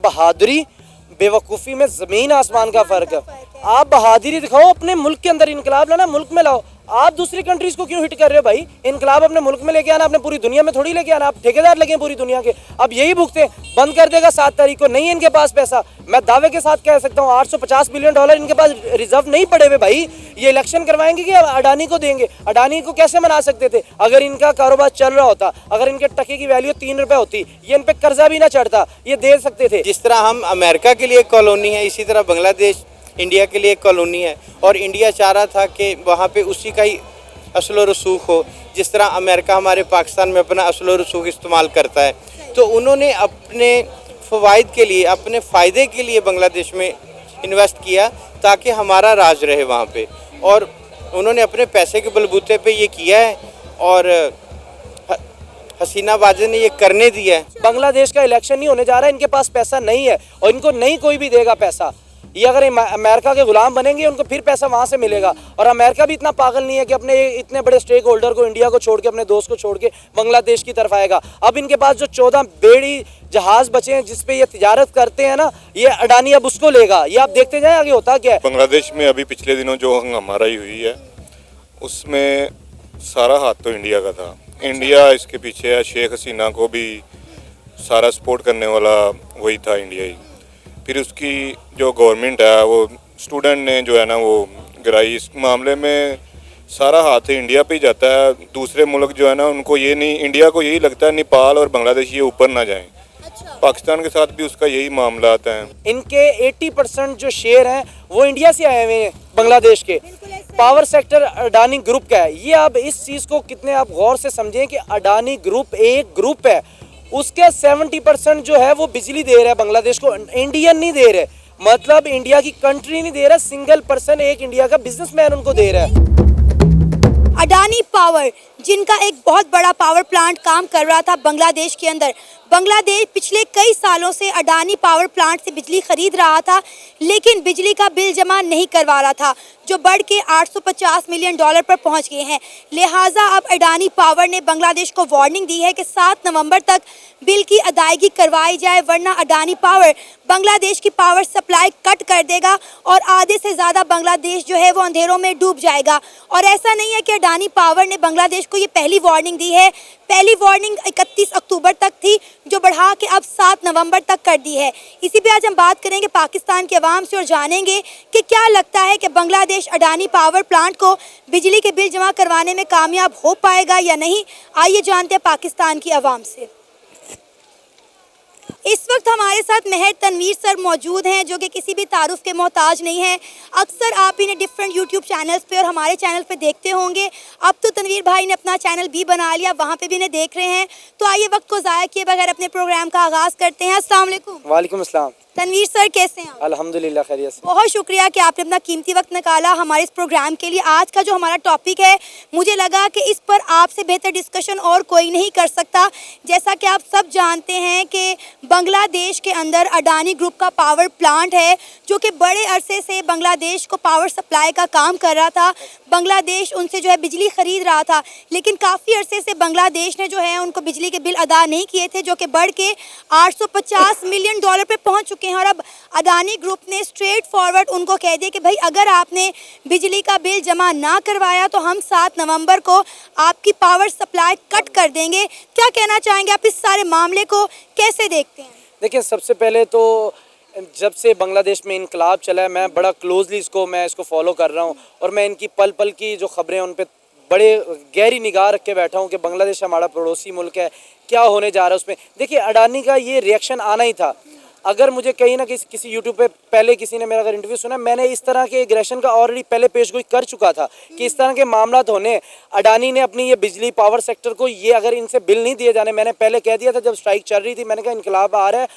बहादुरी बेवकूफ़ी में ज़मीन आसमान का फ़र्क है। आप बहादुरी दिखाओ, अपने मुल्क के अंदर इनकलाब लाना, मुल्क में लाओ। आप दूसरी कंट्रीज़ को क्यों हिट कर रहे हो भाई? इनकलाब अपने मुल्क में लेके आना, अपने पूरी दुनिया में थोड़ी लेके आना। आप ठेकेदार लगे पूरी दुनिया के। अब यही भुगते बंद कर देगा 7 तारीख को। नहीं है इनके पास पैसा। मैं दावे के साथ कह सकता हूँ $850 बिलियन इनके पास रिजर्व नहीं पड़े हुए भाई। ये इलेक्शन करवाएंगे कि अडानी को देंगे? अडानी को कैसे मना सकते थे? अगर इनका कारोबार चल रहा होता, अगर इनके टके की वैल्यू 3 रुपए होती, ये इन पे कर्जा भी ना चढ़ता, ये दे सकते थे। जिस तरह हम अमेरिका के लिए एक कॉलोनी है, इसी तरह बांग्लादेश इंडिया के लिए एक कॉलोनी है। और इंडिया चाह रहा था कि वहाँ पे उसी का ही असलो रसूख हो, जिस तरह अमेरिका हमारे पाकिस्तान में अपना असलो रसूख इस्तेमाल करता है। तो उन्होंने अपने फ़वाइद के लिए, अपने फ़ायदे के लिए बांग्लादेश में इन्वेस्ट किया ताकि हमारा राज रहे वहाँ पे। और उन्होंने अपने पैसे के बलबूते पे ये किया है और हसीना वाजे ने ये करने दिया है। बांग्लादेश का इलेक्शन नहीं होने जा रहा है, इनके पास पैसा नहीं है और इनको नहीं कोई भी देगा पैसा। ये अगर अमेरिका के गुलाम बनेंगे, उनको फिर पैसा वहाँ से मिलेगा। और अमेरिका भी इतना पागल नहीं है कि अपने इतने बड़े स्टेक होल्डर को, इंडिया को छोड़ के, अपने दोस्त को छोड़ के बांग्लादेश की तरफ आएगा। अब इनके पास जो 14 बेड़ी जहाज बचे हैं जिसपे ये तिजारत करते हैं ना, ये अडानी अब उसको लेगा। ये आप देखते जाए आगे होता क्या है। बांग्लादेश में अभी पिछले दिनों जो हंगामाराई हुई है, उसमें सारा हाथ तो इंडिया का था। इंडिया इसके पीछे है। शेख हसीना को भी सारा सपोर्ट करने वाला वही था, इंडिया ही। फिर उसकी जो गवर्नमेंट है, वो स्टूडेंट ने जो है ना वो गिराई। इस मामले में सारा हाथ इंडिया पे ही जाता है। दूसरे मुल्क जो है ना, उनको ये नहीं, इंडिया को यही लगता है नेपाल और बांग्लादेश ये ऊपर ना जाएं। पाकिस्तान के साथ भी उसका यही मामला आता है। इनके 80% जो शेयर हैं वो इंडिया से आए हुए हैं, बांग्लादेश के। पावर सेक्टर अडानी ग्रुप का है। ये आप इस चीज़ को कितने आप गौर से समझें कि अडानी ग्रुप एक ग्रुप है, उसके 70% जो है वो बिजली दे रहा है बांग्लादेश को। इंडियन नहीं दे रहे, मतलब इंडिया की कंट्री नहीं दे रहा, सिंगल पर्सन, एक इंडिया का बिजनेसमैन उनको दे रहा है। अडानी पावर, जिनका एक बहुत बड़ा पावर प्लांट काम कर रहा था बांग्लादेश के अंदर। बांग्लादेश पिछले कई सालों से अडानी पावर प्लांट से बिजली खरीद रहा था, लेकिन बिजली का बिल जमा नहीं करवा रहा था, जो बढ़ के $850 मिलियन पर पहुंच गए हैं। लिहाजा अब अडानी पावर ने बांग्लादेश को वार्निंग दी है कि 7 नवंबर तक बिल की अदायगी करवाई जाए, वरना अडानी पावर बांग्लादेश की पावर सप्लाई कट कर देगा और आधे से ज़्यादा बांग्लादेश जो है वो अंधेरों में डूब जाएगा। और ऐसा नहीं है कि अडानी पावर ने बांग्लादेश को ये पहली वार्निंग दी है। पहली वार्निंग 31 अक्टूबर तक थी, जो बढ़ा के अब 7 नवंबर तक कर दी है। इसी पे आज हम बात करेंगे पाकिस्तान के अवाम से और जानेंगे कि क्या लगता है कि बांग्लादेश अडानी पावर प्लांट को बिजली के बिल जमा करवाने में कामयाब हो पाएगा या नहीं। आइए जानते हैं पाकिस्तान की अवाम से। इस वक्त हमारे साथ महर तनवीर सर मौजूद हैं, जो कि किसी भी तारुफ के मोहताज नहीं हैं। अक्सर आप इन्हें डिफरेंट यूट्यूब चैनल्स पे और हमारे चैनल पे देखते होंगे। अब तो तनवीर भाई ने अपना चैनल भी बना लिया, वहाँ पे भी इन्हें देख रहे हैं। तो आइए वक्त को ज़ाया किए बगैर अपने प्रोग्राम का आगाज़ करते हैं। अस्सलाम वालेकुम। वालेकुम अस्सलाम। तनवीर सर कैसे हैं आप? अल्हम्दुलिल्लाह खैरियत से। बहुत शुक्रिया कि आपने अपना कीमती वक्त निकाला हमारे इस प्रोग्राम के लिए। आज का जो हमारा टॉपिक है, मुझे लगा कि इस पर आपसे बेहतर डिस्कशन और कोई नहीं कर सकता। जैसा कि आप सब जानते हैं कि बांग्लादेश के अंदर अडानी ग्रुप का पावर प्लांट है, जो कि बड़े अरसे से बांग्लादेश को पावर सप्लाई का काम कर रहा था। बांग्लादेश उनसे जो है बिजली ख़रीद रहा था, लेकिन काफ़ी अरसे से बांग्लादेश ने जो है उनको बिजली के बिल अदा नहीं किए थे, जो कि बढ़ के $850 मिलियन पे पहुँच चुके हैं। और अब अडानी ग्रुप ने स्ट्रेट फॉरवर्ड उनको कह दिया कि भाई अगर आपने बिजली का बिल जमा ना करवाया तो हम 7 नवंबर को आपकी पावर सप्लाई कट कर देंगे। क्या कहना चाहेंगे आप, इस सारे मामले को कैसे देखते हैं? देखिए, सबसे पहले तो जब से बांग्लादेश में इनकलाब चला है, मैं बड़ा क्लोजली इसको फॉलो कर रहा हूँ और मैं इनकी पल पल की जो खबरें उन पर बड़े गहरी निगाह रख के बैठा हूँ कि बांग्लादेश हमारा पड़ोसी मुल्क है, क्या होने जा रहा है उसमें। देखिए, अडानी का ये रिएक्शन आना ही था। अगर मुझे कहीं ना किसी यूट्यूब पे पहले किसी ने मेरा अगर इंटरव्यू सुना, मैंने इस तरह के एग्रेशन का ऑलरेडी पहले पेशगोई कर चुका था कि इस तरह के मामला होने। अडानी ने अपनी ये बिजली पावर सेक्टर को, ये अगर इनसे बिल नहीं दिए जाने, मैंने पहले कह दिया था जब स्ट्राइक चल रही थी, मैंने कहा इनकलाब आ रहा है।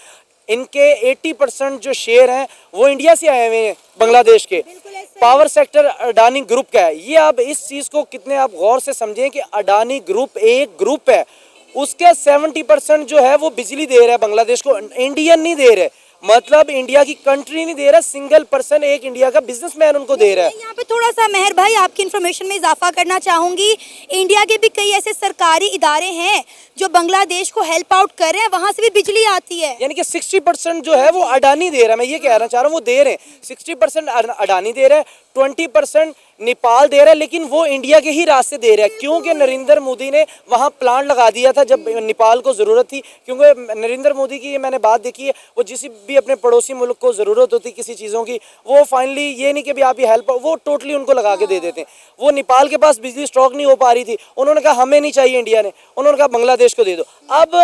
इनके 80% जो शेयर हैं वो इंडिया से आए हुए हैं, बांग्लादेश के। पावर सेक्टर अडानी ग्रुप का है। ये आप इस चीज़ को कितने आप गौर से समझें कि अडानी ग्रुप एक ग्रुप है, उसके 70% जो है वो बिजली दे रहा है बांग्लादेश को, इंडियन नहीं दे रहे, मतलब इंडिया की कंट्री नहीं दे रहा, सिंगल पर्सन एक इंडिया का बिजनेसमैन उनको दे रहा है। यहाँ पे थोड़ा सा मेहर भाई आपकी इन्फॉर्मेशन में इजाफा करना चाहूंगी। इंडिया के भी कई ऐसे सरकारी इदारे हैं जो बांग्लादेश को हेल्प आउट कर रहे हैं, वहां से भी बिजली आती है। यानी कि 60% जो है वो अडानी दे रहा है, मैं ये कहना चाह रहा हूँ, वो दे रहे हैं 60% अडानी दे रहा है, 20% नेपाल दे रहा है, लेकिन वो इंडिया के ही रास्ते दे रहा है, क्योंकि नरेंद्र मोदी ने वहाँ प्लांट लगा दिया था जब नेपाल को ज़रूरत थी। क्योंकि नरेंद्र मोदी की मैंने बात देखी है, वो जिस भी अपने पड़ोसी मुल्क को ज़रूरत होती किसी चीज़ों की, वो फाइनली ये नहीं कि भी आप ये हेल्प, वो टोटली उनको लगा के दे देते हैं। वो नेपाल के पास बिजली स्टॉक नहीं हो पा रही थी, उन्होंने कहा हमें नहीं चाहिए इंडिया ने, उन्होंने कहा बांग्लादेश को दे दो। अब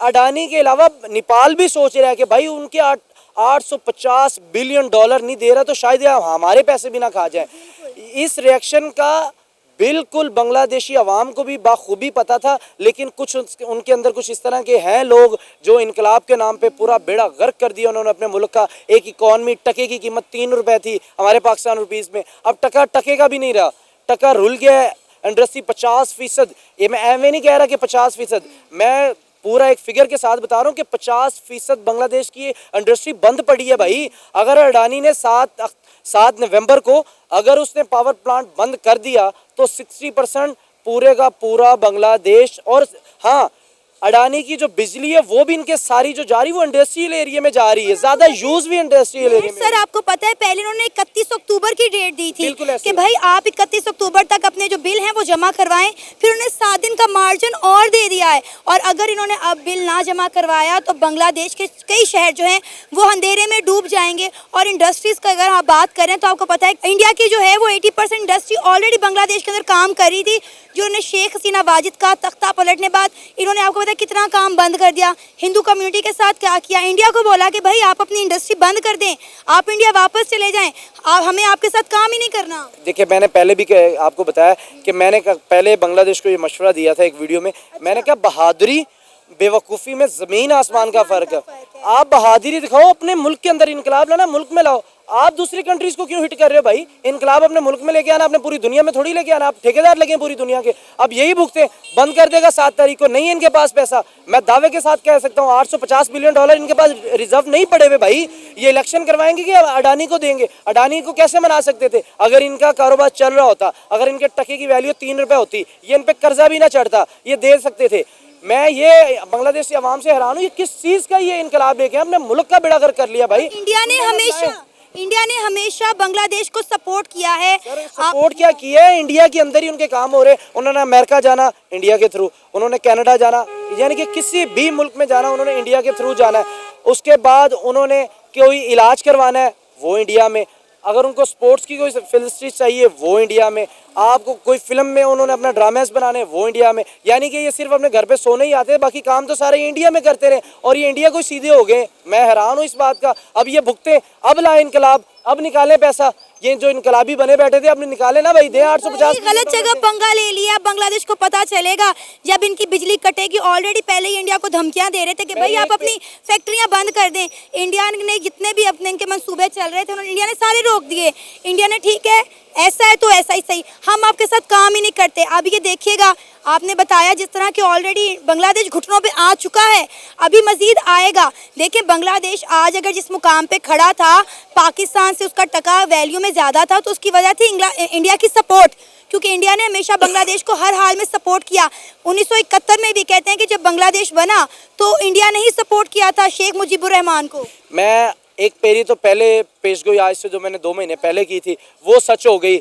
अडानी के अलावा नेपाल भी सोच रहा है कि भाई उनके 850 बिलियन डॉलर नहीं दे रहा तो शायद हमारे पैसे भी ना खा जाए। इस रिएक्शन का बिल्कुल बांग्लादेशी अवाम को भी बाखूबी पता था, लेकिन कुछ उनके अंदर कुछ इस तरह के हैं लोग जो इनकलाब के नाम पे पूरा बेड़ा गर्क कर दिया उन्होंने अपने मुल्क का। एक इकॉनमी, टके की कीमत 3 रुपए थी हमारे पाकिस्तान रुपीज़ में, अब टका टके का भी नहीं रहा, टका रुल गया है। इंडस्ट्री 50%, ये मैं एवं नहीं कह रहा कि 50%, मैं पूरा एक फिगर के साथ बता रहा हूँ कि 50% बांग्लादेश की इंडस्ट्री बंद पड़ी है भाई। अगर अडानी ने 7 नवंबर को अगर उसने पावर प्लांट बंद कर दिया तो 60% पूरे का पूरा बांग्लादेश, और हाँ अडानी की जो बिजली है वो भी इनके सारी जो जा रही है वो इंडस्ट्रियल एरिया में जा रही है, ज्यादा यूज भी इंडस्ट्रियल एरिया में। सर आपको पता है पहले उन्होंने 31 अक्टूबर की डेट दी थी बिल्कुल कि भाई आप 31 अक्टूबर तक अपने जो बिल हैं वो जमा करवाएं, फिर उन्होंने 7 दिन का मार्जिन और दे दिया है। और अगर इन्होंने अब बिल ना जमा करवाया तो बांग्लादेश के कई शहर जो हैं वो अंधेरे में डूब जाएंगे। और इंडस्ट्रीज का अगर आप बात करें तो आपको पता है इंडिया की जो है वो 80% इंडस्ट्री ऑलरेडी बांग्लादेश के अंदर काम कर रही थी। जो उन्होंने शेख हसीना वाजिद का तख्ता पलटने बाद इन्होंने आपको पता है कितना काम बंद कर दिया। हिंदू कम्युनिटी के साथ क्या किया, इंडिया को बोला कि भाई आप अपनी इंडस्ट्री बंद कर दें, आप इंडिया वापस चले जाएं, हमें आपके साथ काम ही नहीं करना। देखिए मैंने पहले भी आपको बताया कि मैंने पहले बांग्लादेश को ये मशवरा दिया था एक वीडियो में, मैंने कहा बहादुरी बेवकूफ़ी में ज़मीन आसमान का फ़र्क है। आप बहादुरी दिखाओ, अपने मुल्क के अंदर इनकलाब लाना, मुल्क में लाओ। आप दूसरी कंट्रीज़ को क्यों हिट कर रहे हो भाई? इनकलाब अपने मुल्क में लेके आना, अपने पूरी दुनिया में थोड़ी लेके आना। आप ठेकेदार लगे पूरी दुनिया के, अब यही भुगते। बंद कर देगा 7 तारीख को, नहीं है इनके पास पैसा। मैं दावे के साथ कह सकता हूँ 850 बिलियन डॉलर इनके पास रिजर्व नहीं पड़े हुए भाई। ये इलेक्शन करवाएंगे कि अडानी को देंगे? अडानी को कैसे मना सकते थे? अगर इनका कारोबार चल रहा होता, अगर इनके टके की वैल्यू 3 रुपये होती, ये इन पर कर्जा भी ना चढ़ता, ये दे सकते थे। मैं ये बांग्लादेश की आवाम से हैरान हूँ, ये किस चीज़ का ये इनकलाब लेके अपने मुल्क का बेड़ा गर्क कर लिया भाई। इंडिया ने हमेशा बांग्लादेश को सपोर्ट किया है। सपोर्ट क्या किया है? इंडिया के अंदर ही उनके काम हो रहे। उन्होंने अमेरिका जाना इंडिया के थ्रू, उन्होंने कनाडा जाना, यानी कि किसी भी मुल्क में जाना उन्होंने इंडिया के थ्रू जाना है। उसके बाद उन्होंने कोई इलाज करवाना है वो इंडिया में, अगर उनको स्पोर्ट्स की कोई फैसिलिटी चाहिए वो इंडिया में, आपको कोई फिल्म में उन्होंने अपना ड्रामेस बनाने वो इंडिया में। यानी कि ये सिर्फ अपने घर पे सोने ही आते हैं, बाकी काम तो सारे इंडिया में करते रहे और ये इंडिया को सीधे हो गए। मैं हैरान हूँ इस बात का। अब ये भुगते, अब लाए इनकलाब, अब निकालें पैसा। ये जो इनकलाबी बने बैठे थे अपने निकाले ना भाई, दे 850। गलत जगह पंगा ले लिया। बांग्लादेश को पता चलेगा जब इनकी बिजली कटेगी। ऑलरेडी पहले ही इंडिया को धमकियां दे रहे थे कि भाई आप अपनी फैक्ट्रियां बंद कर दें। इंडिया ने जितने भी अपने इनके मंसूबे चल रहे थे उन्होंने इंडिया ने सारे रोक दिए। इंडिया ने ठीक है ऐसा है तो ऐसा ही सही, हम आपके साथ काम ही नहीं करते। अब ये देखिएगा, आपने बताया जिस तरह कि ऑलरेडी बांग्लादेश घुटनों पे आ चुका है, अभी मजीद आएगा। देखिए बांग्लादेश आज अगर जिस मुकाम पे खड़ा था, पाकिस्तान से उसका टका वैल्यू में ज़्यादा था, तो उसकी वजह थी इंडिया की सपोर्ट, क्योंकि इंडिया ने हमेशा बांग्लादेश को हर हाल में सपोर्ट किया। 1971 में भी कहते हैं कि जब बांग्लादेश बना तो इंडिया ने ही सपोर्ट किया था शेख मुजीबुर रहमान को। मैं एक पेरी तो पहले पेशगोई आज से जो मैंने 2 महीने पहले की थी वो सच हो गई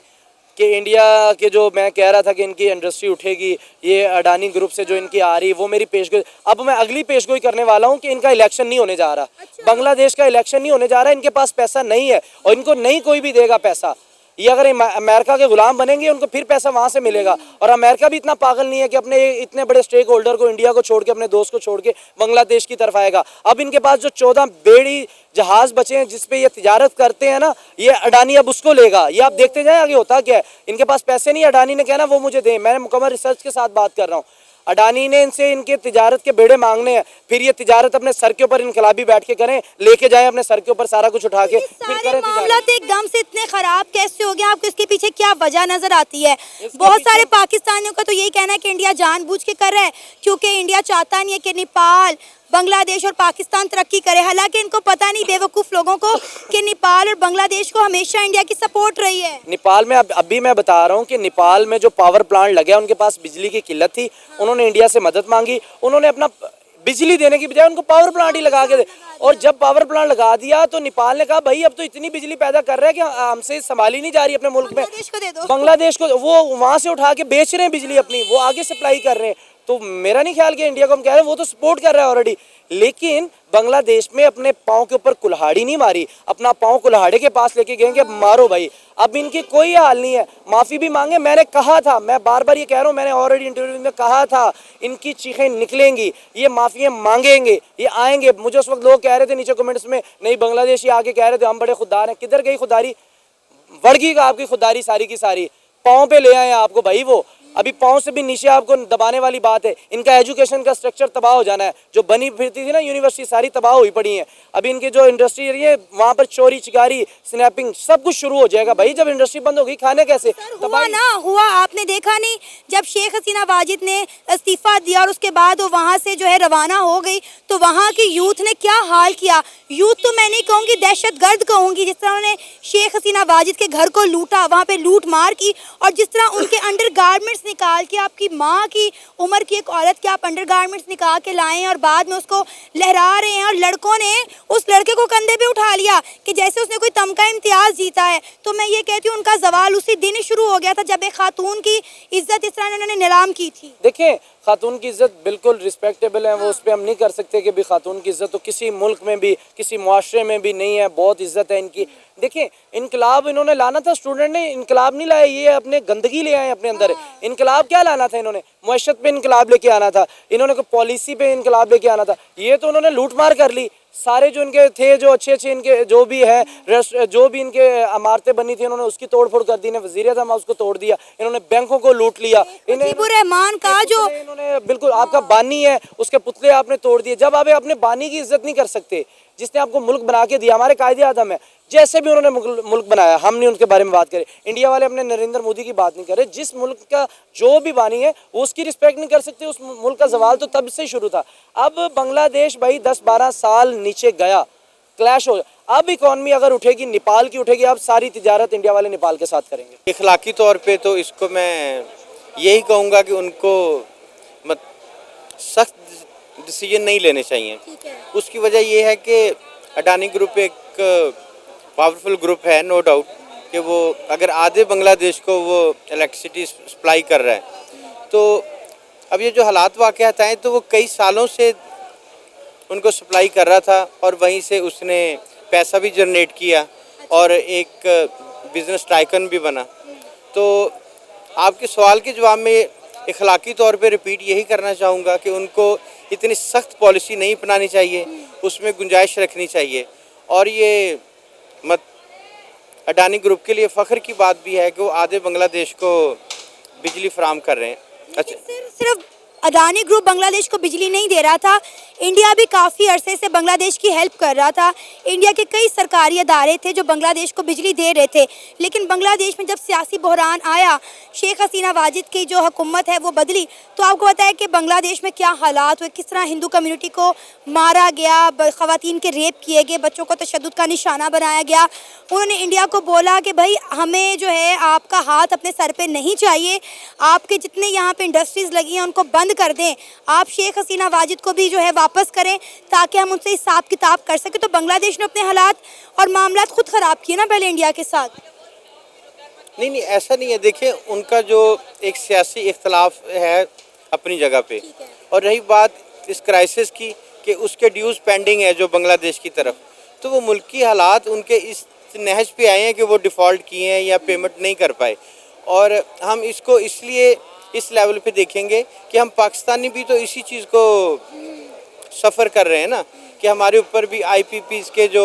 कि इंडिया के जो मैं कह रहा था कि इनकी इंडस्ट्री उठेगी, ये अडानी ग्रुप से जो इनकी आ रही वो मेरी पेशगोई। अब मैं अगली पेशगोई करने वाला हूँ कि इनका इलेक्शन नहीं होने जा रहा। बांग्लादेश का इलेक्शन नहीं होने जा रहा, इनके पास पैसा नहीं है और इनको नहीं कोई भी देगा पैसा। ये अगर अमेरिका के गुलाम बनेंगे उनको फिर पैसा वहाँ से मिलेगा। और अमेरिका भी इतना पागल नहीं है कि अपने इतने बड़े स्टेक होल्डर को, इंडिया को छोड़ के, अपने दोस्त को छोड़ के बांग्लादेश की तरफ आएगा। अब इनके पास जो 14 बेड़ी जहाज बचे हैं जिस पे ये तिजारत करते हैं ना, ये अडानी अब उसको लेगा। ये आप देखते जाए आगे होता क्या है। इनके पास पैसे नहीं, अडानी ने कहना वो मुझे दें। मैंने मुकम्मल रिसर्च के साथ बात कर रहा हूँ। अडानी ने इनसे इनके तिजारत के बेड़े मांगने हैं, फिर ये तिजारत अपने सर के ऊपर इनकलाबी बैठ के करें, लेके जाएं अपने सर के ऊपर सारा कुछ उठा के, फिर करें मामला एकदम से इतने खराब कैसे हो गया? आपको इसके पीछे क्या वजह नजर आती है? बहुत सारे पाकिस्तानियों का तो यही कहना है कि इंडिया जानबूझ के कर रहा है, क्योंकि इंडिया चाहता नहीं है कि नेपाल, बांग्लादेश और पाकिस्तान तरक्की करे। हालांकि इनको पता नहीं, बेवकूफ़ लोगों को, कि नेपाल और बांग्लादेश को हमेशा इंडिया की सपोर्ट रही है। नेपाल में अभी मैं बता रहा हूँ कि नेपाल में जो पावर प्लांट लगे, उनके पास बिजली की किल्लत थी, उन्होंने इंडिया से मदद मांगी, उन्होंने अपना बिजली देने की बजाय उनको पावर प्लांट ही लगा के दे, और जब पावर प्लांट लगा दिया तो नेपाल ने कहा भाई अब तो इतनी बिजली पैदा कर रहे हैं कि हमसे संभाली नहीं जा रही अपने मुल्क में, बांग्लादेश को दे दो। बांग्लादेश को वो वहां से उठा के बेच रहे हैं बिजली अपनी, वो आगे सप्लाई कर रहे हैं। तो मेरा नहीं ख्याल कि इंडिया को हम कह रहे हैं, वो तो सपोर्ट कर रहा है ऑलरेडी, लेकिन बांग्लादेश में अपने पाँव के ऊपर कुल्हाड़ी नहीं मारी, अपना पाँव कुल्हाड़े के पास लेके गए कि अब मारो भाई। अब इनकी कोई हाल नहीं है, माफ़ी भी मांगे। मैंने कहा था, मैं बार बार ये कह रहा हूँ, मैंने ऑलरेडी इंटरव्यू में कहा था, इनकी चीखें निकलेंगी, ये माफ़ी मांगेंगे, ये आएंगे। मुझे उस वक्त लोग कह रहे थे नीचे कमेंट्स में, नहीं बांग्लादेशी आके कह रहे थे हम बड़े खुददार हैं। किधर गई खुदारी? वर्गी का आपकी खुदारी सारी की सारी, पाँव पे ले आए आपको भाई। वो अभी पाँव से भी नीचे आपको दबाने वाली बात है। इनका एजुकेशन का स्ट्रक्चर तबाह हो जाना है, जो बनी फिरती थी ना यूनिवर्सिटी सारी तबाह हुई पड़ी है। अभी इनकी जो इंडस्ट्री रही है वहाँ पर चोरी चिकारी स्नैपिंग सब कुछ शुरू हो जाएगा भाई। जब इंडस्ट्री बंद होगी खाने कैसे? हुआ ना हुआ, आपने देखा नहीं, जब शेख हसीना वाजिद ने इस्तीफा दिया और उसके बाद वो वहाँ से जो है रवाना हो गई, तो वहाँ की यूथ ने क्या हाल किया। यूथ तो मैं नहीं कहूँगी, दहशतगर्द कहूँगी। जिस तरह उन्होंने शेख हसीना वाजिद के घर को लूटा, वहाँ पे लूट मार की, और जिस तरह उनके अंडर गारमेंट्स निकाल के, आपकी माँ की उम्र की एक औरत के आप अंडर गारमेंट्स निकाल के लाएं और बाद में उसको लहरा रहे हैं, और लड़कों ने उस लड़के को कंधे पे उठा लिया कि जैसे उसने कोई तमगा इम्तियाज जीता है। तो मैं ये कहती हूँ उनका जवाल उसी दिन ही शुरू हो गया था जब एक खातून की इज्जत इस तरह उन्होंने नीलाम की थी। देखिए खातून की इज्जत बिल्कुल रिस्पेक्टेबल है, वो उस पर हम नहीं कर सकते कि भी खातून की इज्जत तो किसी मुल्क में भी किसी मुआशरे में भी नहीं है, बहुत इज्जत है इनकी। देखिए इनकलाब इन्होंने लाना था, स्टूडेंट ने इनकलाब नहीं लाया, ये अपने गंदगी ले आए अपने अंदर। इनकलाब क्या लाना था इन्होंने? मुआशरत पे इनकलाब लेके आना था, इन्होंने कोई पॉलिसी पे इनकलाब लेके आना था। ये तो उन्होंने लूट मार कर ली। सारे जो इनके थे, जो अच्छे अच्छे इनके जो भी है, जो भी इनके इमारतें बनी थी, इन्होंने उसकी तोड़ फोड़ कर दी। इन्हें वज़ीर आज़म उसको तोड़ दिया, इन्होंने बैंकों को लूट लिया। मुजीबुर रहमान का जो इन्होंने बिल्कुल आपका बानी है उसके पुतले आपने तोड़ दिए। जब आप अपने बानी की इज्जत नहीं कर सकते, जिसने आपको मुल्क बना के दिया, हमारे कायदे आज़म है, जैसे भी उन्होंने मुल्क बनाया, हम नहीं उनके बारे में बात करें। इंडिया वाले अपने नरेंद्र मोदी की बात नहीं करे, जिस मुल्क का जो भी बानी है वो उसकी रिस्पेक्ट नहीं कर सकते। उस मुल्क का जवाल तो तब से शुरू था। अब बांग्लादेश भाई 10-12 साल नीचे गया, क्लैश हो। अब इकॉनमी अगर उठेगी, नेपाल की उठेगी, अब सारी तिजारत इंडिया वाले नेपाल के साथ करेंगे। इखलाकी तौर पे तो इसको मैं यही कहूँगा कि उनको सख्त डिसीजन नहीं लेने चाहिए। उसकी वजह ये है कि अडानी ग्रुप एक पावरफुल ग्रुप है, नो डाउट, कि वो अगर आधे बांग्लादेश को वो इलेक्ट्रिसिटी सप्लाई कर रहा है, तो अब ये जो हालात वाक़यात आए तो वो कई सालों से उनको सप्लाई कर रहा था, और वहीं से उसने पैसा भी जनरेट किया और एक बिज़नेस टाइकन भी बना। तो आपके सवाल के जवाब में इखलाकी तौर पे रिपीट यही करना चाहूँगा कि उनको इतनी सख्त पॉलिसी नहीं अपनानी चाहिए, उसमें गुंजाइश रखनी चाहिए। और ये अडानी ग्रुप के लिए फ़ख्र की बात भी है कि वो आधे बांग्लादेश को बिजली फराहम कर रहे हैं। अच्छा, सिर्फ अडानी ग्रुप बांग्लादेश को बिजली नहीं दे रहा था, इंडिया भी काफ़ी अरसे से बांग्लादेश की हेल्प कर रहा था। इंडिया के कई सरकारी अदारे थे जो बांग्लादेश को बिजली दे रहे थे, लेकिन बांग्लादेश में जब सियासी बहरान आया, शेख हसीना वाजिद की जो हुकूमत है वो बदली, तो आपको पता है कि बांग्लादेश में क्या हालात हुए, किस तरह हिंदू कम्युनिटी को मारा गया, ख़वातीन के रेप किए गए, बच्चों को तशद्दुद का निशाना बनाया गया। उन्होंने इंडिया को बोला कि भाई हमें जो है आपका हाथ अपने सर पे नहीं चाहिए, आपके जितने यहाँ पे इंडस्ट्रीज़ लगी हैं उनको बंद कर दें, आप शेख हसीना वाजिद को भी जो है वापस करें ताकि हम उनसे हिसाब किताब कर सकें। तो बांग्लादेश ने अपने हालात और मामलात खुद ख़राब किए ना पहले इंडिया के साथ। नहीं ऐसा नहीं है। देखिए उनका जो एक सियासी इख्तलाफ है अपनी जगह पे, और रही बात इस क्राइसिस की कि उसके ड्यूज़ पेंडिंग है जो बांग्लादेश की तरफ, तो वो मुल्की हालात उनके इस नहज पे आए हैं कि वो डिफ़ॉल्ट किए हैं या पेमेंट नहीं कर पाए। और हम इसको इसलिए इस लेवल पे देखेंगे कि हम पाकिस्तानी भी तो इसी चीज़ को सफ़र कर रहे हैं ना, कि हमारे ऊपर भी IPPs के जो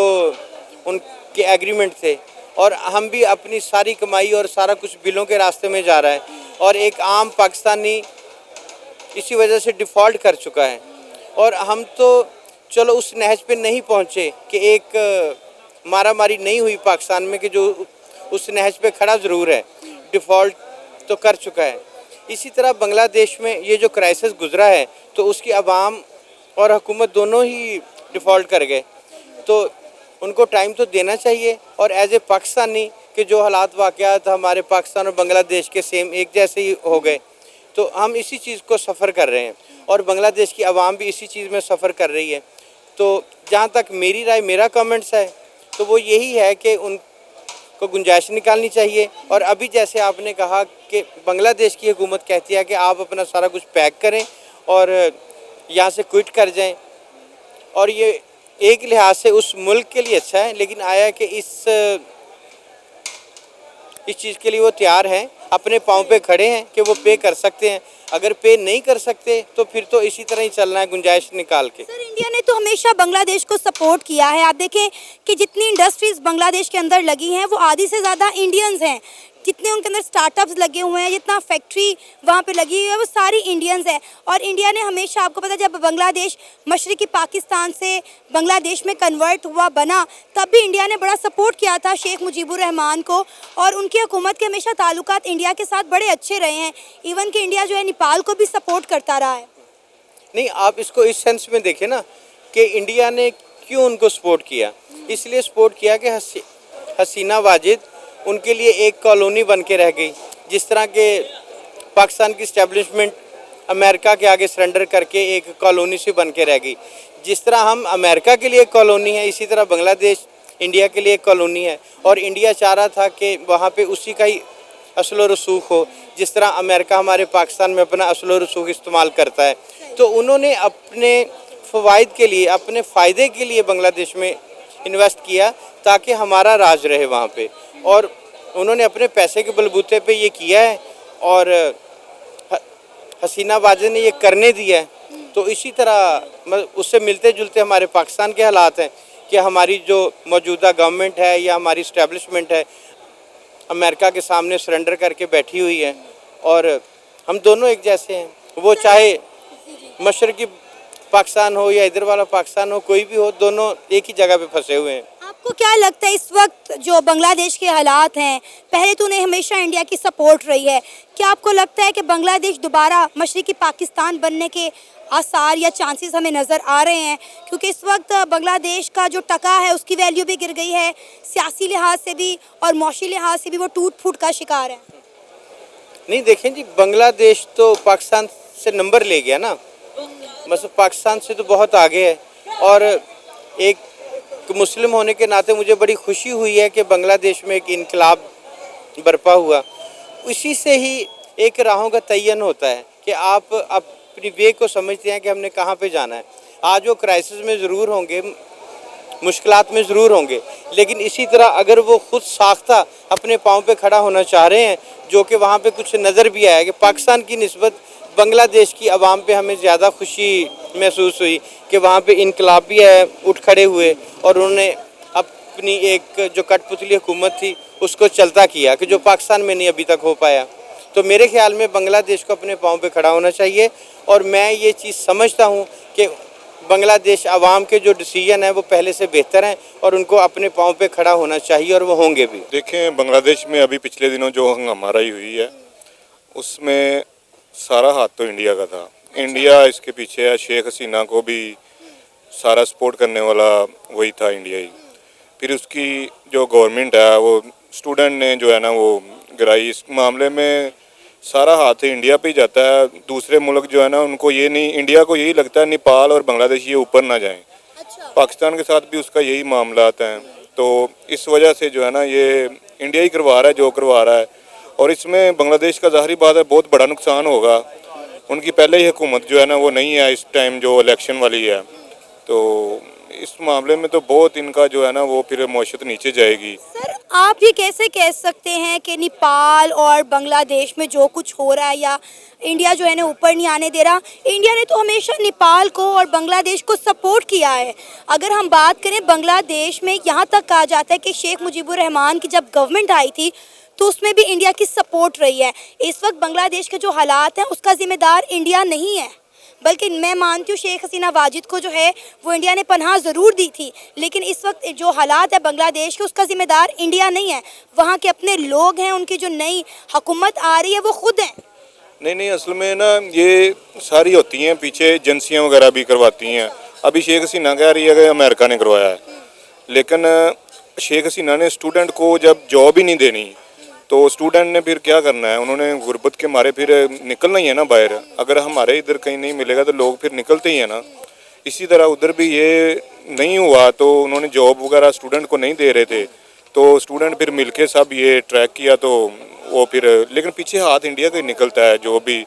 उनके एग्रीमेंट थे, और हम भी अपनी सारी कमाई और सारा कुछ बिलों के रास्ते में जा रहा है, और एक आम पाकिस्तानी इसी वजह से डिफ़ॉल्ट कर चुका है। और हम तो चलो उस नहज पे नहीं पहुँचे कि एक मारा मारी नहीं हुई पाकिस्तान में, कि जो उस नहज पे खड़ा ज़रूर है, डिफ़ॉल्ट तो कर चुका है। इसी तरह बांग्लादेश में ये जो क्राइसिस गुजरा है, तो उसकी आवाम और हुकूमत दोनों ही डिफ़ॉल्ट कर गए। तो उनको टाइम तो देना चाहिए। और एज ए पाकिस्तानी के जो हालात वाक़यात हमारे पाकिस्तान और बांग्लादेश के सेम एक जैसे ही हो गए, तो हम इसी चीज़ को सफ़र कर रहे हैं और बांग्लादेश की आवाम भी इसी चीज़ में सफ़र कर रही है। तो जहाँ तक मेरी राय, मेरा कमेंट्स है, तो वो यही है कि उनको गुंजाइश निकालनी चाहिए। और अभी जैसे आपने कहा कि बांग्लादेश की हुकूमत कहती है कि आप अपना सारा कुछ पैक करें और यहाँ से क्विट कर जाएं, और ये एक लिहाज से उस मुल्क के लिए अच्छा है, लेकिन आया कि इस चीज़ के लिए वो तैयार हैं, अपने पाँव पे खड़े हैं कि वो पे कर सकते हैं। अगर पे नहीं कर सकते तो फिर तो इसी तरह ही चलना है गुंजाइश निकाल के। सर, इंडिया ने तो हमेशा बांग्लादेश को सपोर्ट किया है। आप देखें कि जितनी इंडस्ट्रीज बांग्लादेश के अंदर लगी हैं वो आधी से ज़्यादा इंडियंस हैं। जितने उनके अंदर स्टार्टअप्स लगे हुए हैं, जितना फैक्ट्री वहाँ पे लगी हुई है, वो सारी इंडियंस है। और इंडिया ने हमेशा, आपको पता है, जब बांग्लादेश मशरक़ी पाकिस्तान से बांग्लादेश में कन्वर्ट हुआ बना, तब भी इंडिया ने बड़ा सपोर्ट किया था शेख मुजीबुर रहमान को। और उनकी हुकूमत के हमेशा ताल्लुकात इंडिया के साथ बड़े अच्छे रहे हैं। इवन कि इंडिया जो है नेपाल को भी सपोर्ट करता रहा है। नहीं, आप इसको इस सेंस में देखें ना कि इंडिया ने क्यों उनको सपोर्ट किया। इसलिए सपोर्ट किया कि हसीना वाजिद उनके लिए एक कॉलोनी बन के रह गई। जिस तरह के पाकिस्तान की इस्टेब्लिशमेंट अमेरिका के आगे सरेंडर करके एक कॉलोनी सी बन के रह गई, जिस तरह हम अमेरिका के लिए एक कॉलोनी है, इसी तरह बांग्लादेश इंडिया के लिए एक कॉलोनी है। और इंडिया चाह रहा था कि वहाँ पे उसी का ही असल व रसूख हो, जिस तरह अमेरिका हमारे पाकिस्तान में अपना असल व रसूख इस्तेमाल करता है। तो उन्होंने अपने फ़वाइद के लिए, अपने फ़ायदे के लिए बांग्लादेश में इन्वेस्ट किया ताकि हमारा राज रहे वहाँ पे। और उन्होंने अपने पैसे के बलबूते पे ये किया है और हसीना वाजिद ने ये करने दिया है। तो इसी तरह मतलब उससे मिलते जुलते हमारे पाकिस्तान के हालात हैं कि हमारी जो मौजूदा गवर्नमेंट है या हमारी इस्टेब्लिशमेंट है, अमेरिका के सामने सरेंडर करके बैठी हुई है। और हम दोनों एक जैसे हैं, वो चाहे मशरक़ी पाकिस्तान हो या इधर वाला पाकिस्तान हो, कोई भी हो, दोनों एक ही जगह पे फंसे हुए हैं। आपको क्या लगता है इस वक्त जो बांग्लादेश के हालात हैं, पहले तो उन्हें हमेशा इंडिया की सपोर्ट रही है, क्या आपको लगता है कि बांग्लादेश दोबारा मशरक़ी पाकिस्तान बनने के आसार या चांसेस हमें नज़र आ रहे हैं? क्योंकि इस वक्त बांग्लादेश का जो टका है उसकी वैल्यू भी गिर गई है, सियासी लिहाज से भी और मौशी लिहाज से भी वो टूट फूट का शिकार है। नहीं, देखें जी, बांग्लादेश तो पाकिस्तान से नंबर ले गया ना, मतलब पाकिस्तान से तो बहुत आगे है। और एक मुस्लिम होने के नाते मुझे बड़ी खुशी हुई है कि बांग्लादेश में एक इनकलाब बर्पा हुआ। इसी से ही एक राहों का तयन होता है कि आप अपनी वे को समझते हैं कि हमने कहाँ पे जाना है। आज वो क्राइसिस में ज़रूर होंगे, मुश्किलात में ज़रूर होंगे, लेकिन इसी तरह अगर वो खुद साख्ता अपने पाँव पे खड़ा होना चाह रहे हैं, जो कि वहाँ पे कुछ नज़र भी आया कि पाकिस्तान की निस्बत बांग्लादेश की आवाम पे हमें ज़्यादा खुशी महसूस हुई कि वहाँ पे इनकलाबी है उठ खड़े हुए और उन्होंने अपनी एक जो कठपुतली हुकूमत थी उसको चलता किया कि जो पाकिस्तान में नहीं अभी तक हो पाया। तो मेरे ख्याल में बांग्लादेश को अपने पाँव पे खड़ा होना चाहिए। और मैं ये चीज़ समझता हूँ कि बांग्लादेश आवाम के जो डिसीजन है वो पहले से बेहतर हैं और उनको अपने पाँव पे खड़ा होना चाहिए और वो होंगे भी। देखें, बांग्लादेश में अभी पिछले दिनों जो हंगामाराई हुई है उसमें सारा हाथ तो इंडिया का था। इंडिया इसके पीछे है, शेख हसीना को भी सारा सपोर्ट करने वाला वही था, इंडिया ही। फिर उसकी जो गवर्नमेंट है वो स्टूडेंट ने जो है ना वो गिराई। इस मामले में सारा हाथ इंडिया पे ही जाता है। दूसरे मुल्क जो है ना उनको ये नहीं, इंडिया को यही लगता है नेपाल और बांग्लादेश ये ऊपर ना जाएं। अच्छा। पाकिस्तान के साथ भी उसका यही मामला आता है। तो इस वजह से जो है ना ये इंडिया ही करवा रहा है जो करवा रहा है। और इसमें बांग्लादेश का ज़ाहिरी बात है बहुत बड़ा नुकसान होगा। उनकी पहले ही हुकूमत जो है ना वो नहीं है इस टाइम जो इलेक्शन वाली है, तो इस मामले में तो बहुत इनका जो है ना वो फिर मौशत नीचे जाएगी। सर, आप ये कैसे कह सकते हैं कि नेपाल और बांग्लादेश में जो कुछ हो रहा है या इंडिया जो है ना ऊपर नहीं आने दे रहा? इंडिया ने तो हमेशा नेपाल को और बांग्लादेश को सपोर्ट किया है। अगर हम बात करें बांग्लादेश में, यहाँ तक कहा जाता है कि शेख मुजीबुर रहमान की जब गवर्नमेंट आई थी तो उसमें भी इंडिया की सपोर्ट रही है। इस वक्त बांग्लादेश के जो हालात हैं उसका जिम्मेदार इंडिया नहीं है, बल्कि मैं मानती हूँ शेख हसीना वाजिद को जो है वो इंडिया ने पनाह ज़रूर दी थी, लेकिन इस वक्त जो हालात है बांग्लादेश के उसका ज़िम्मेदार इंडिया नहीं है। वहाँ के अपने लोग हैं, उनकी जो नई हुकूमत आ रही है वो खुद हैं। नहीं नहीं, असल में ना ये सारी होती हैं पीछे, एजेंसियां वगैरह भी करवाती हैं। अभी शेख हसीना कह रही है कि अमेरिका ने करवाया है, लेकिन शेख हसीना ने स्टूडेंट को जब जॉब ही नहीं देनी तो स्टूडेंट ने फिर क्या करना है, उन्होंने गुर्बत के मारे फिर निकलना ही है ना बाहर। अगर हमारे इधर कहीं नहीं मिलेगा तो लोग फिर निकलते ही है ना। इसी तरह उधर भी ये नहीं हुआ तो उन्होंने जॉब वगैरह स्टूडेंट को नहीं दे रहे थे, तो स्टूडेंट फिर मिलके सब ये ट्रैक किया, तो वो फिर लेकिन पीछे हाथ इंडिया का ही निकलता है, जो भी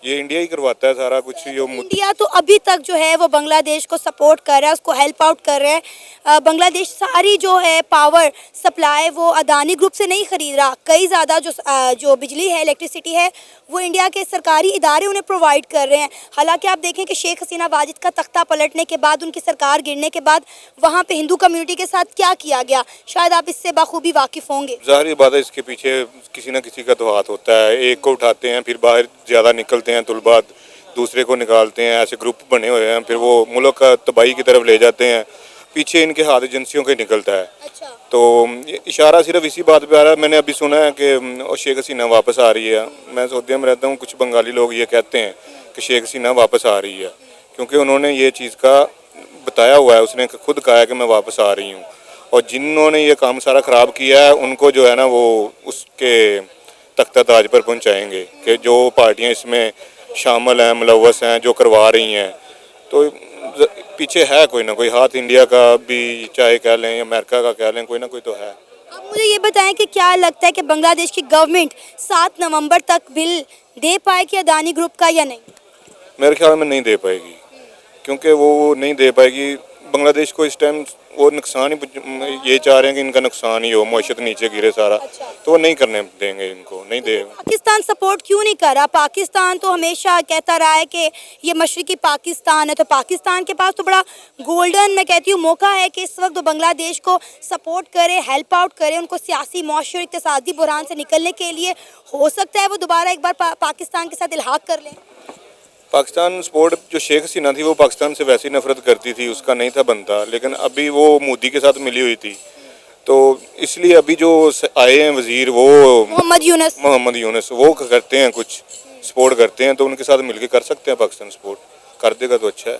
ये इंडिया ही करवाता है सारा कुछ। ये इंडिया तो अभी तक जो है वो बांग्लादेश को सपोर्ट कर रहा है, उसको हेल्प आउट कर रहा है। बांग्लादेश सारी जो है पावर सप्लाई वो अदानी ग्रुप से नहीं खरीद रहा, कई ज़्यादा जो बिजली है, इलेक्ट्रिसिटी है, वो इंडिया के सरकारी इदारे उन्हें प्रोवाइड कर रहे हैं। हालांकि आप देखें कि शेख हसीना वाजिद का तख्ता पलटने के बाद, उनकी सरकार गिरने के बाद वहाँ पे हिंदू कम्युनिटी के साथ क्या किया गया, शायद आप इससे बाखूबी वाकिफ़ होंगे। ज़ाहिर बात है इसके पीछे किसी ना किसी का तो हाथ होता है। एक को उठाते हैं, फिर बाहर ज़्यादा निकलते हैं, तुलबा दूसरे को निकालते हैं, ऐसे ग्रुप बने हुए हैं, फिर वो मुल्क का तबाही की तरफ ले जाते हैं। पीछे इनके हाथ एजेंसियों का ही निकलता है। अच्छा। तो ये इशारा सिर्फ इसी बात पे आ रहा है। मैंने अभी सुना है कि शेख हसीना वापस आ रही है। मैं सऊदीया में रहता हूँ, कुछ बंगाली लोग ये कहते हैं कि शेख हसीना वापस आ रही है, क्योंकि उन्होंने ये चीज़ का बताया हुआ है, उसने खुद कहा है कि मैं वापस आ रही हूँ। और जिन्होंने ये काम सारा ख़राब किया है उनको जो है ना वो उसके तख्ता ताज पर पहुँचाएँगे, कि जो पार्टियाँ इसमें शामिल हैं, मुलव्वस हैं, जो करवा रही हैं। तो पीछे है कोई ना कोई हाथ, इंडिया का भी चाहे कह लें, अमेरिका का कह लें, कोई ना कोई तो है। अब मुझे ये बताएं कि क्या लगता है कि बांग्लादेश की गवर्नमेंट 7 नवंबर तक बिल दे पाएगी अदानी ग्रुप का या नहीं? मेरे ख्याल में नहीं दे पाएगी, क्योंकि वो नहीं दे पाएगी। बांग्लादेश को इस टाइम वो नुकसान ही, ये चाह रहे हैं कि इनका नुकसान ही हो, मईशत नीचे गिरे सारा। अच्छा। तो वो नहीं करने देंगे, इनको नहीं दे। पाकिस्तान सपोर्ट क्यों नहीं कर रहा? पाकिस्तान तो हमेशा कहता रहा है कि ये मशरकी पाकिस्तान है, तो पाकिस्तान के पास तो बड़ा गोल्डन, मैं कहती हूँ, मौका है कि इस वक्त वो बांग्लादेश को सपोर्ट करे, हेल्प आउट करे, उनको सियासी, मुआशी और इक़्तिसादी बुहरान से निकलने के लिए। हो सकता है वो दोबारा एक बार पाकिस्तान के साथ इल्हाक कर लें। पाकिस्तान सपोर्ट, जो शेख हसीना थी वो पाकिस्तान से वैसे ही नफरत करती थी, उसका नहीं था बनता, लेकिन अभी वो मोदी के साथ मिली हुई थी, तो इसलिए अभी जो आए हैं वजीर, वो मोहम्मद यूनुस वो करते हैं, कुछ सपोर्ट करते हैं, तो उनके साथ मिलके कर सकते हैं। पाकिस्तान सपोर्ट कर देगा तो अच्छा है।